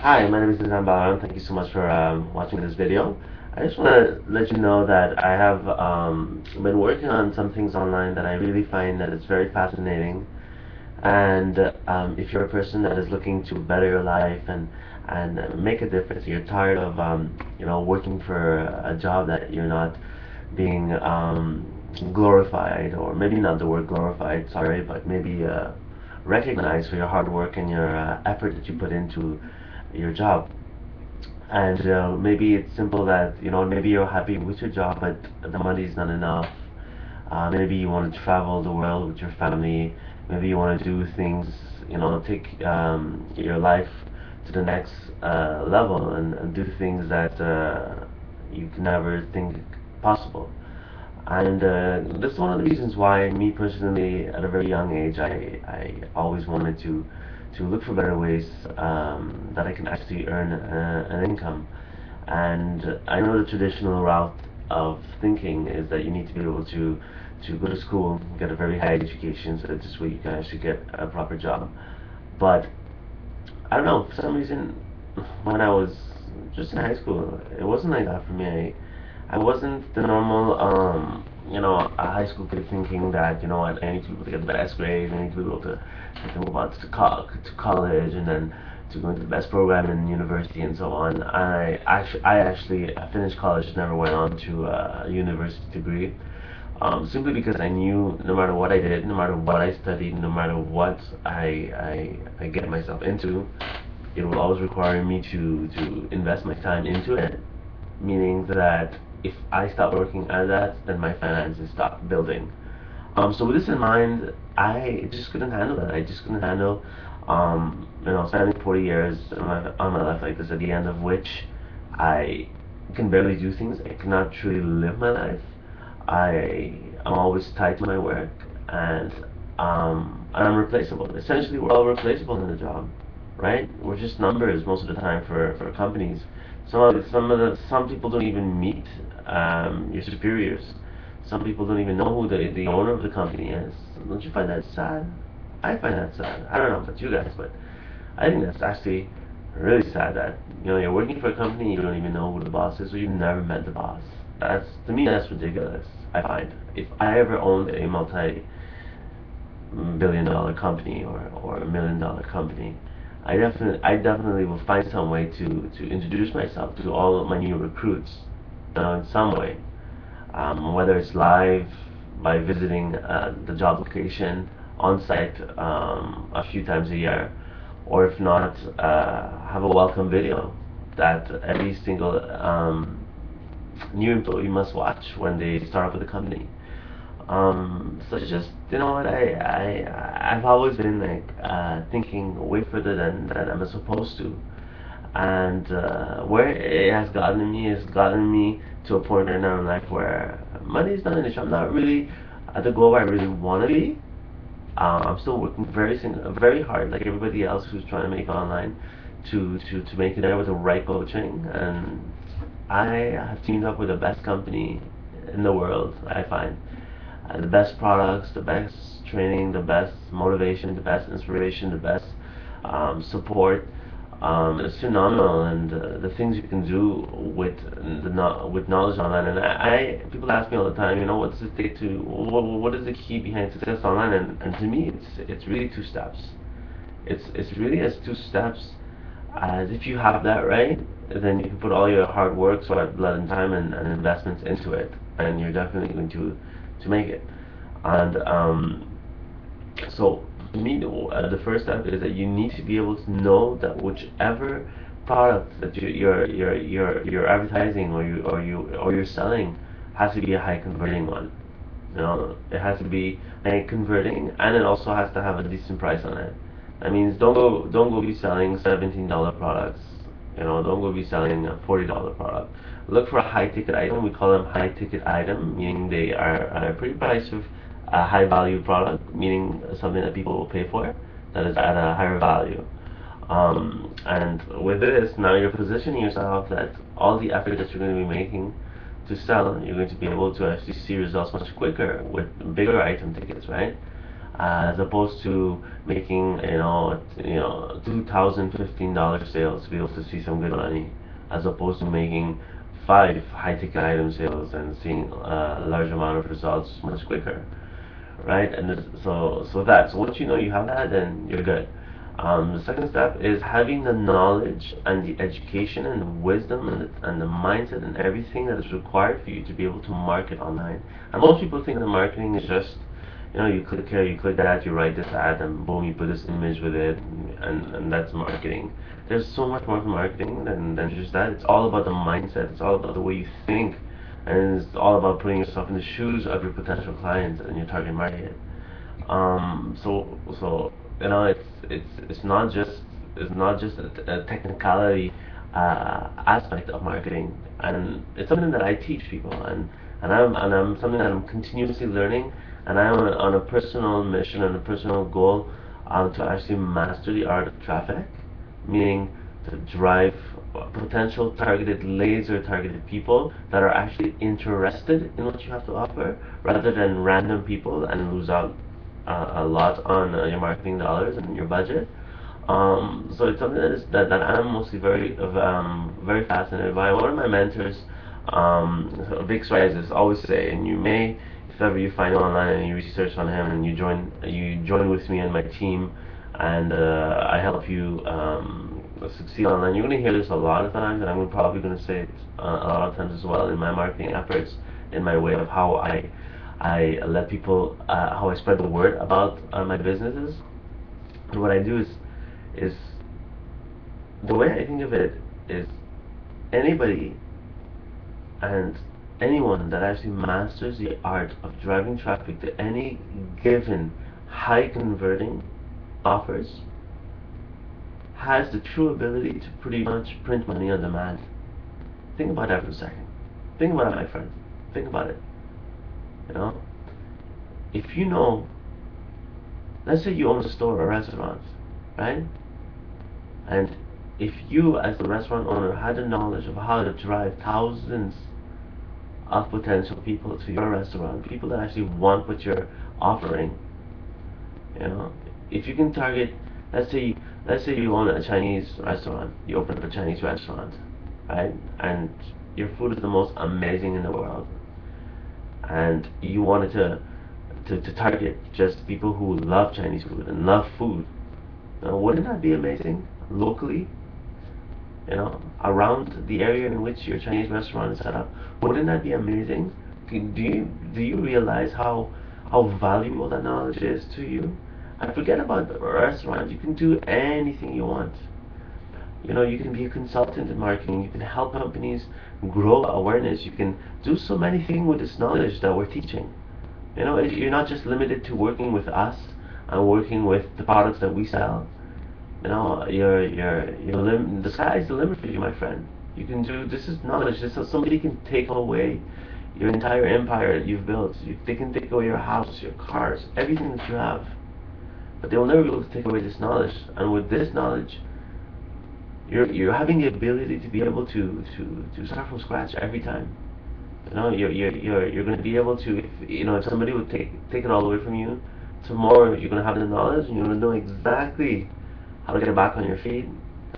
Hi, my name is Nizam Balram. Thank you so much for watching this video. I just want to let you know that I have been working on some things online that I really find that it's very fascinating. And if you're a person that is looking to better your life and make a difference, you're tired of working for a job that you're not being glorified, or maybe not the word glorified, sorry, but maybe recognized for your hard work and your effort that you put into your job. And maybe it's simple that maybe you're happy with your job, but the money is not enough. Maybe you want to travel the world with your family. Maybe you want to do things, take your life to the next level and do things that you can never think possible. And this is one of the reasons why me personally, at a very young age, I always wanted to look for better ways that I can actually earn an income. And I know the traditional route of thinking is that you need to be able to go to school, get a very high education, so that this way you can actually get a proper job. But I don't know, for some reason, when I was just in high school, it wasn't like that for me. I wasn't the normal, a high school kid thinking that, what, I need to be able to get the best grades, I need to be able to move on to college, and then to go into the best program in university and so on. I finished college, never went on to a university degree, simply because I knew no matter what I did, no matter what I studied, no matter what I get myself into, it will always require me to invest my time into it, meaning that if I stop working at that, then my finances stop building. So with this in mind, I just couldn't handle that. I just couldn't handle, spending 40 years on my life like this, at the end of which I can barely do things. I cannot truly live my life. I'm always tied to my work, and I'm replaceable. Essentially, we're all replaceable in the job, right? We're just numbers most of the time for companies. Some people don't even meet your superiors. Some people don't even know who the owner of the company is. Don't you find that sad? I find that sad. I don't know about you guys, but I think that's actually really sad that you're working for a company, you don't even know who the boss is, or you've never met the boss. That's, to me, that's ridiculous. I find if I ever owned a multi-billion-dollar company, or $1 million company, I definitely will find some way to introduce myself to all of my new recruits, in some way, whether it's live by visiting the job location on site a few times a year, or if not, have a welcome video that every single new employee must watch when they start off with the company. So it's just, what, I've always been like thinking way further than I'm supposed to, and where it has gotten me is gotten me to a point right now in life where money is not an issue. I'm not really at the goal where I really want to be. I'm still working very hard, like everybody else who's trying to make online, to make it there with the right coaching. And I have teamed up with the best company in the world, I find. The best products, the best training, the best motivation, the best inspiration, the best support. It's phenomenal, and the things you can do with knowledge online. And people ask me all the time, what does it take to what is the key behind success online? And to me, it's really two steps. It's really as two steps. As if you have that right, then you can put all your hard work, sweat, blood, and time, and investments into it, and you're definitely going to make it. And so to me, the first step is that you need to be able to know that whichever product that you're advertising, or you're selling, has to be a high converting one. It has to be high converting, and it also has to have a decent price on it. That means don't go be selling $17 products. Don't go be selling a $40 product. Look for a high ticket item. We call them high ticket item, meaning they are pretty priced with a high value product, meaning something that people will pay for, that is at a higher value. And with this, now you're positioning yourself that all the effort that you're going to be making to sell, you're going to be able to actually see results much quicker with bigger item tickets, right? as opposed to making $2,015 sales to be able to see some good money, as opposed to making five high ticket item sales and seeing a large amount of results much quicker, right? And so once you know you have that, then you're good. The second step is having the knowledge and the education and the wisdom and the mindset and everything that is required for you to be able to market online. And most people think that marketing is just, you click here, you click that, you write this ad, and boom, you put this image with it, and that's marketing. There's so much more to marketing than just that. It's all about the mindset. It's all about the way you think, and it's all about putting yourself in the shoes of your potential clients and your target market. So it's not just a technicality aspect of marketing, and it's something that I teach people, and I'm something that I'm continuously learning, and I'm on a personal mission and a personal goal to actually master the art of traffic, meaning to drive potential targeted, laser targeted people that are actually interested in what you have to offer, rather than random people, and lose out a lot on your marketing dollars and your budget. So it's something that I'm mostly very fascinated by. One of my mentors, Vic Rises, always say, and you may, if ever you find him online and you research on him and you join with me and my team, and I help you succeed online. You're going to hear this a lot of times, and I'm probably going to say it a lot of times as well in my marketing efforts, in my way of how I let people, how I spread the word about my businesses. And what I do is the way I think of it is anybody and anyone that actually masters the art of driving traffic to any given high converting offers has the true ability to pretty much print money on demand. Think about that for a second. Think about it, my friend. Think about it. You know, if you know, let's say you own a store or a restaurant, right? And if you, as the restaurant owner, had the knowledge of how to drive thousands of potential people to your restaurant, people that actually want what you're offering, if you can target, let's say you own a Chinese restaurant, you open up a Chinese restaurant, right? And your food is the most amazing in the world, and you wanted to target just people who love Chinese food and love food. Wouldn't that be amazing locally? Around the area in which your Chinese restaurant is set up, wouldn't that be amazing? Do you realize how valuable that knowledge is to you? And forget about the restaurant. You can do anything you want. You can be a consultant in marketing. You can help companies grow awareness. You can do so many things with this knowledge that we're teaching. You're not just limited to working with us and working with the products that we sell. The sky is the limit for you, my friend. You can do, this is knowledge. This is, somebody can take away your entire empire that you've built. They can take away your house, your cars, everything that you have. But they will never be able to take away this knowledge. And with this knowledge, you're having the ability to be able to start from scratch every time. You're going to be able to, if somebody would take it all away from you, tomorrow you're going to have the knowledge, and you're going to know exactly how to get back on your feet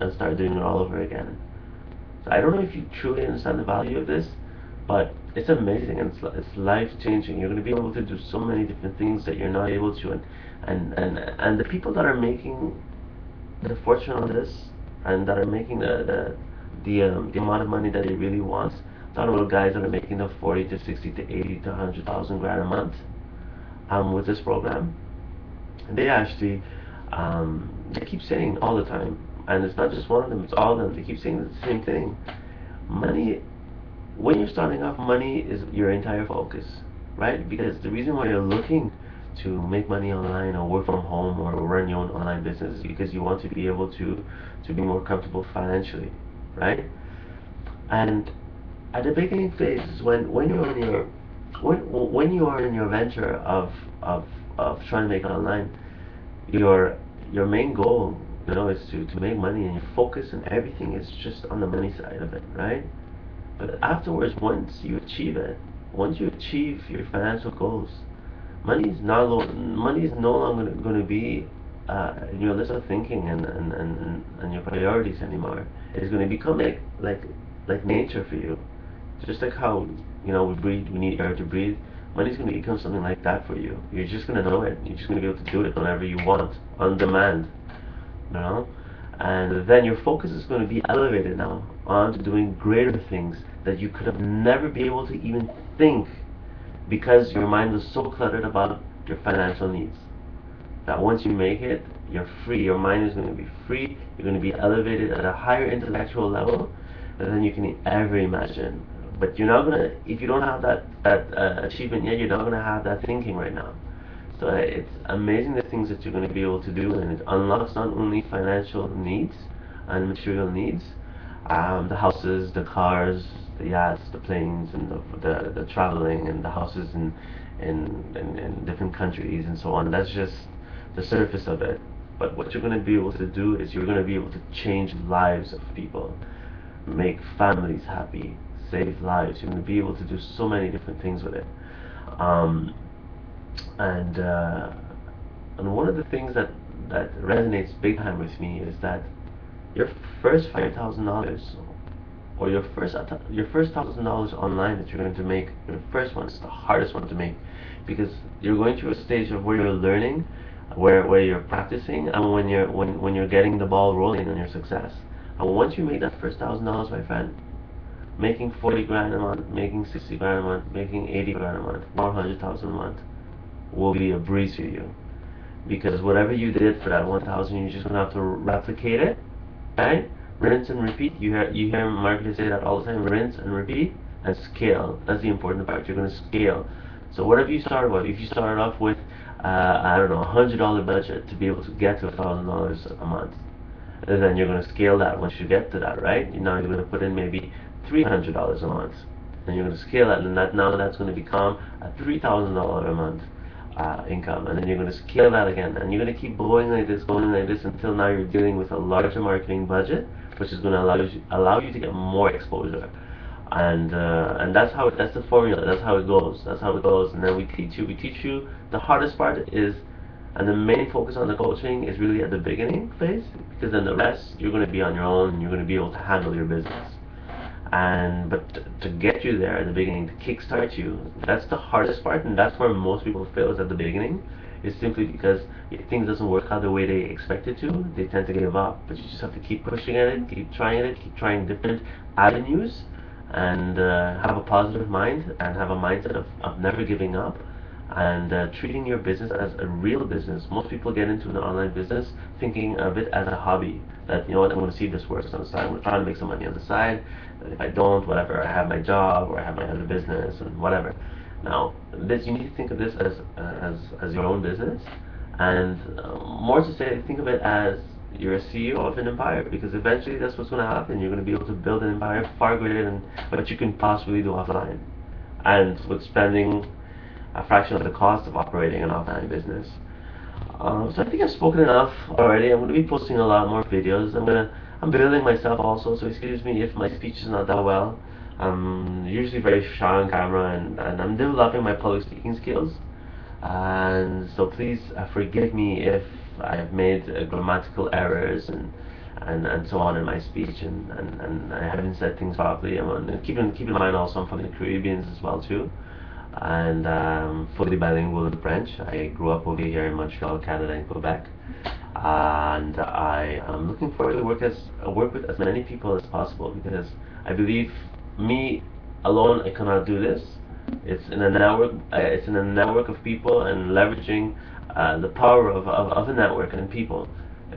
and start doing it all over again. So I don't know if you truly understand the value of this, but it's amazing, and it's life changing. You're going to be able to do so many different things that you're not able to, and the people that are making the fortune on this, and that are making the amount of money that they really want. Talking about guys that are making the 40 to 60 to 80 to 100,000 grand a month with this program. They actually they keep saying all the time, and it's not just one of them, it's all of them. They keep saying the same thing. Money, when you're starting off, money is your entire focus, right? Because the reason why you're looking to make money online or work from home or run your own online business is because you want to be able to be more comfortable financially, right? And at the beginning phase, when you're in your when you are in your venture of trying to make it online, your main goal, is to make money, and your focus and everything is just on the money side of it, right? But afterwards, once you achieve your financial goals, Money is no longer going to be in your list of thinking and your priorities anymore. It's going to become like nature for you. Just like how, we breathe, we need air to breathe. Money's going to become something like that for you. You're just going to know it. You're just going to be able to do it whenever you want, on demand, you know? And then your focus is going to be elevated now onto doing greater things that you could have never be able to even think, because your mind was so cluttered about your financial needs. That once you make it, you're free. Your mind is going to be free. You're going to be elevated at a higher intellectual level than you can ever imagine. But you're not going to, if you don't have that achievement yet, you're not going to have that thinking right now. So it's amazing the things that you're going to be able to do, and it unlocks not only financial needs and material needs, the houses, the cars, the yachts, the planes, and the traveling, and the houses in different countries and so on. That's just the surface of it. But what you're going to be able to do is you're going to be able to change lives of people, make families happy, save lives. You're going to be able to do so many different things with it. Um, and uh, and one of the things that resonates big time with me is that your first $5,000, or your first $1,000 online that you're going to make, your first one is the hardest one to make, because you're going through a stage of where you're learning, where you're practicing, and when you're getting the ball rolling on your success. And once you make that first $1,000, my friend, making 40 grand a month, making 60 grand a month, making 80 grand a month, 100,000 a month will be a breeze for you, because whatever you did for that 1,000, you're just gonna have to replicate it, right? Rinse and repeat. You hear marketers say that all the time. Rinse and repeat and scale. That's the important part. You're gonna scale. So whatever you start with, if you started off with I don't know, $100 budget to be able to get to $1,000 a month, and then you're gonna scale that once you get to that, right? Now you're gonna put in maybe $300 a month. Then you're gonna scale that, and that's gonna become a $3,000 a month income, and then you're going to scale that again, and you're going to keep going like this until now you're dealing with a larger marketing budget, which is going to allow you to get more exposure, and that's the formula. That's how it goes. And then we teach you. The hardest part is, and the main focus on the coaching is really at the beginning phase, because then the rest you're going to be on your own, and you're going to be able to handle your business. But to get you there at the beginning, to kickstart you, that's the hardest part, and that's where most people fail, is at the beginning. Is simply because if things doesn't work out the way they expect it to, they tend to give up. But you just have to keep pushing at it, keep trying different avenues, and have a positive mind, and have a mindset of never giving up, and treating your business as a real business. Most people get into an online business thinking of it as a hobby. That, I'm going to see if this works on the side. I'm trying to make some money on the side. And if I don't, whatever, I have my job, or I have my other business, and whatever. Now, you need to think of this as your own business, and more to say, think of it as you're a CEO of an empire, because eventually that's what's going to happen. You're going to be able to build an empire far greater than what you can possibly do offline, and with spending a fraction of the cost of operating an offline business. So I think I've spoken enough already. I'm going to be posting a lot more videos. I'm building myself also, so excuse me if my speech is not that well. I'm usually very shy on camera, and I'm developing my public speaking skills. And so please forgive me if I've made grammatical errors and so on in my speech, and I haven't said things properly. Keep in mind also I'm from the Caribbean as well too, and fully bilingual in French. I grew up over here in Montreal, Canada, and Quebec, and I am looking forward to work with as many people as possible, because I believe me alone I cannot do this. It's in a network. It's in a network of people, and leveraging the power of a network and people,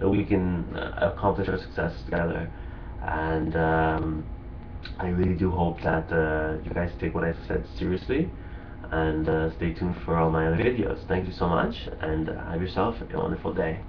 we can accomplish our success together. And I really do hope that you guys take what I said seriously, and stay tuned for all my other videos. Thank you so much, and have yourself a wonderful day.